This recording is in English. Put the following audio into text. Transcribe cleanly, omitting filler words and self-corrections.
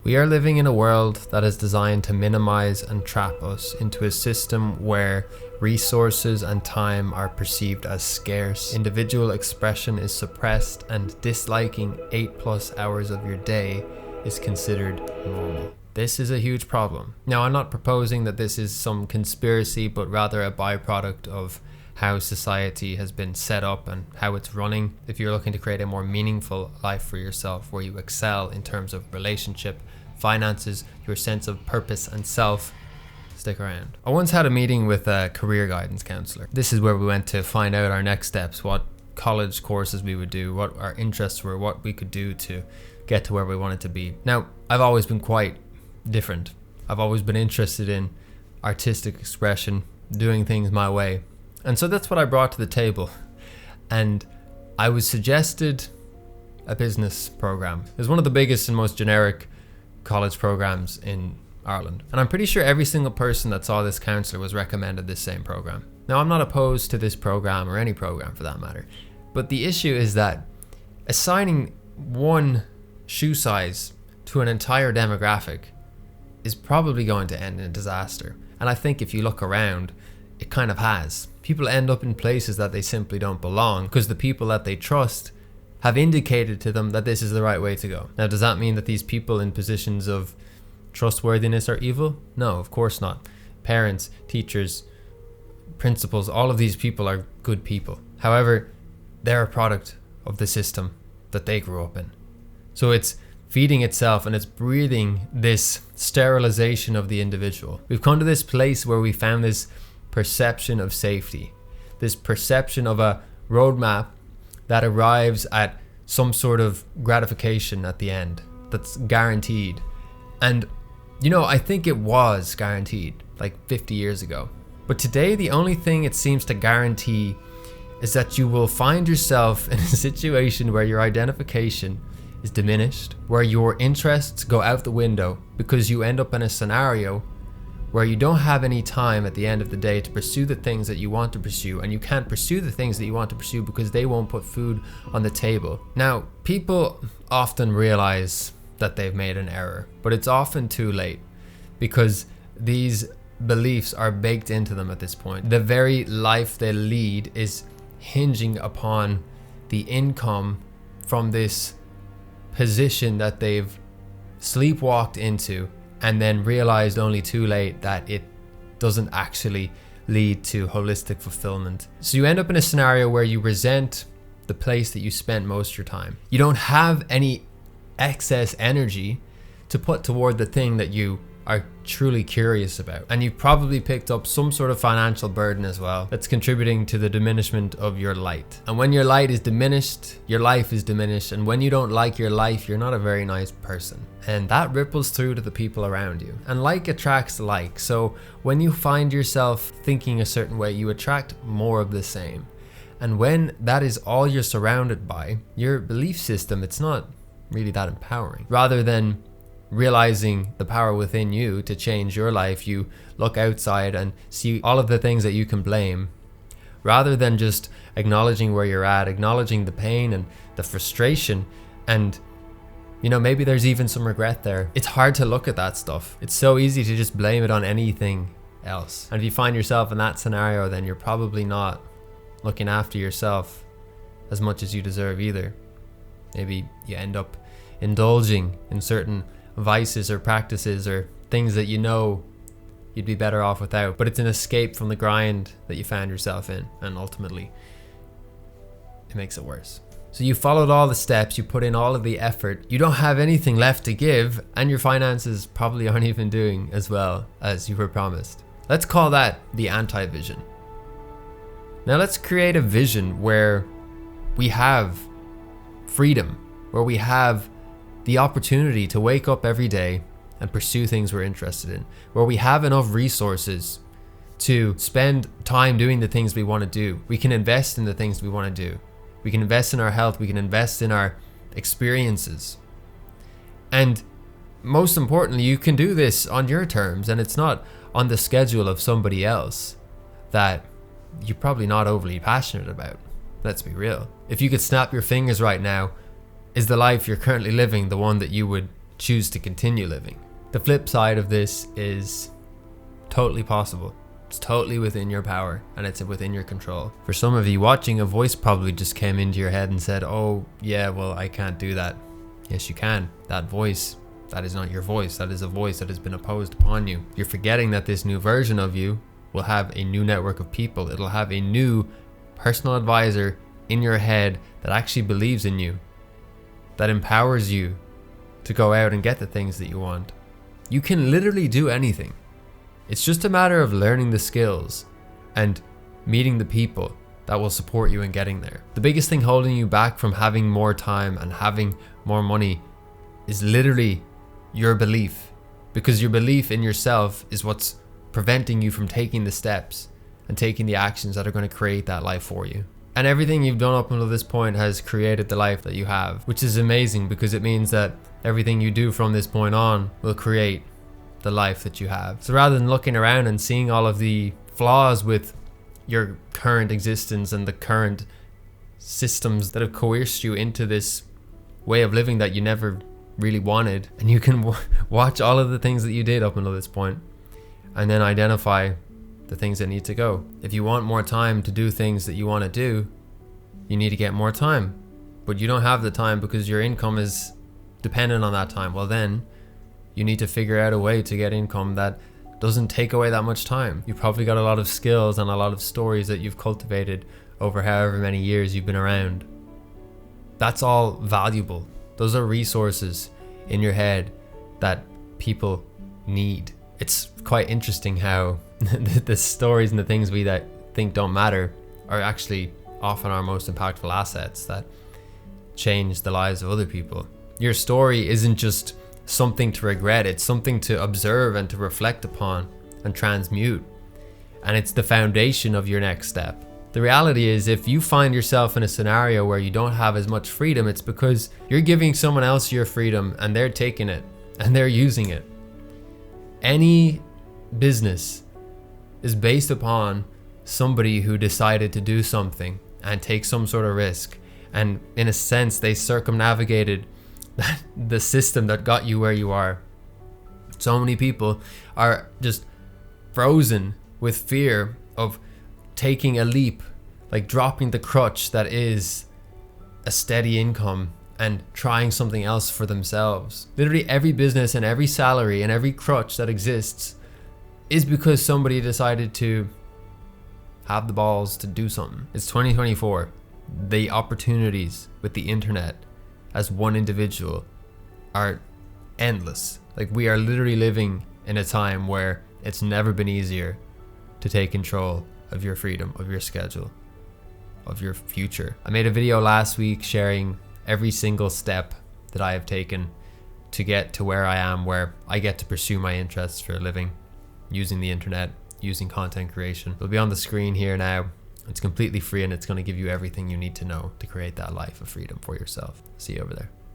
We are living in a world that is designed to minimize and trap us into a system where resources and time are perceived as scarce. Individual expression is suppressed, and disliking 8+ hours of your day is considered normal. This is a huge problem. Now, I'm not proposing that this is some conspiracy, but rather a byproduct of how society has been set up and how it's running. If you're looking to create a more meaningful life for yourself, where you excel in terms of relationship, finances, your sense of purpose and self, stick around. I once had a meeting with a career guidance counselor. This is where we went to find out our next steps, what college courses we would do, what our interests were, what we could do to get to where we wanted to be. Now, I've always been quite different. I've always been interested in artistic expression, doing things my way. And so that's what I brought to the table. And I was suggested a business program. It was one of the biggest and most generic college programs in Ireland. And I'm pretty sure every single person that saw this counselor was recommended this same program. Now, I'm not opposed to this program or any program for that matter. But the issue is that assigning one shoe size to an entire demographic is probably going to end in a disaster. And I think if you look around, it kind of has. People end up in places that they simply don't belong because the people that they trust have indicated to them that this is the right way to go. Now, does that mean that these people in positions of trustworthiness are evil? No, of course not. Parents, teachers, principals, all of these people are good people. However, they're a product of the system that they grew up in. So it's feeding itself and it's breathing this sterilization of the individual. We've come to this place where we found this perception of safety, this perception of a roadmap that arrives at some sort of gratification at the end that's guaranteed. And I think it was guaranteed like 50 years ago. But today, the only thing it seems to guarantee is that you will find yourself in a situation where your identification is diminished, where your interests go out the window because you end up in a scenario where you don't have any time at the end of the day to pursue the things that you want to pursue, and you can't pursue the things that you want to pursue because they won't put food on the table. Now, people often realize that they've made an error, but it's often too late because these beliefs are baked into them at this point. The very life they lead is hinging upon the income from this position that they've sleepwalked into, and then realized only too late that it doesn't actually lead to holistic fulfillment. So you end up in a scenario where you resent the place that you spent most of your time. You don't have any excess energy to put toward the thing that you are truly curious about. And you've probably picked up some sort of financial burden as well that's contributing to the diminishment of your light. And when your light is diminished, your life is diminished. And when you don't like your life, you're not a very nice person. And that ripples through to the people around you. And like attracts like. So when you find yourself thinking a certain way, you attract more of the same. And when that is all you're surrounded by, your belief system, it's not really that empowering. Rather than realizing the power within you to change your life, you look outside and see all of the things that you can blame, rather than just acknowledging where you're at, acknowledging the pain and the frustration, and maybe there's even some regret there. It's hard to look at that stuff. It's so easy to just blame it on anything else. And if you find yourself in that scenario, then you're probably not looking after yourself as much as you deserve either. Maybe you end up indulging in certain vices or practices or things that you'd be better off without, but it's an escape from the grind that you found yourself in, and ultimately it makes it worse. So you followed all the steps, you put in all of the effort, you don't have anything left to give, and your finances probably aren't even doing as well as you were promised. Let's call that the anti-vision. Now let's create a vision where we have freedom, where we have the opportunity to wake up every day and pursue things we're interested in, where we have enough resources to spend time doing the things we want to do. We can invest in the things we want to do. We can invest in our health. We can invest in our experiences. And most importantly, you can do this on your terms, and it's not on the schedule of somebody else that you're probably not overly passionate about. Let's be real. If you could snap your fingers right now, is the life you're currently living the one that you would choose to continue living. The flip side of this is totally possible. It's totally within your power and it's within your control. For some of you watching, a voice probably just came into your head and said, oh yeah, well, I can't do that. Yes, you can. That voice, that is not your voice. That is a voice that has been imposed upon you. You're forgetting that this new version of you will have a new network of people. It'll have a new personal advisor in your head that actually believes in you, that empowers you to go out and get the things that you want. You can literally do anything. It's just a matter of learning the skills and meeting the people that will support you in getting there. The biggest thing holding you back from having more time and having more money is literally your belief, because your belief in yourself is what's preventing you from taking the steps and taking the actions that are going to create that life for you. And everything you've done up until this point has created the life that you have, which is amazing because it means that everything you do from this point on will create the life that you have. So rather than looking around and seeing all of the flaws with your current existence and the current systems that have coerced you into this way of living that you never really wanted, and you can watch all of the things that you did up until this point and then identify the things that need to go. If you want more time to do things that you want to do, you need to get more time, but you don't have the time because your income is dependent on that time. Well, then you need to figure out a way to get income that doesn't take away that much time. You've probably got a lot of skills and a lot of stories that you've cultivated over however many years you've been around. That's all valuable. Those are resources in your head that people need. It's quite interesting how the stories and the things we that think don't matter are actually often our most impactful assets that change the lives of other people. Your story isn't just something to regret, it's something to observe and to reflect upon and transmute. And it's the foundation of your next step. The reality is, if you find yourself in a scenario where you don't have as much freedom, it's because you're giving someone else your freedom and they're taking it and they're using it. Any business is based upon somebody who decided to do something and take some sort of risk. And in a sense, they circumnavigated the system that got you where you are. So many people are just frozen with fear of taking a leap, like dropping the crutch that is a steady income and trying something else for themselves. Literally every business and every salary and every crutch that exists is because somebody decided to have the balls to do something. It's 2024. The opportunities with the internet as one individual are endless. Like, we are literally living in a time where it's never been easier to take control of your freedom, of your schedule, of your future. I made a video last week sharing every single step that I have taken to get to where I am, where I get to pursue my interests for a living using the internet, using content creation. It'll be on the screen here now. It's completely free and it's going to give you everything you need to know to create that life of freedom for yourself. See you over there.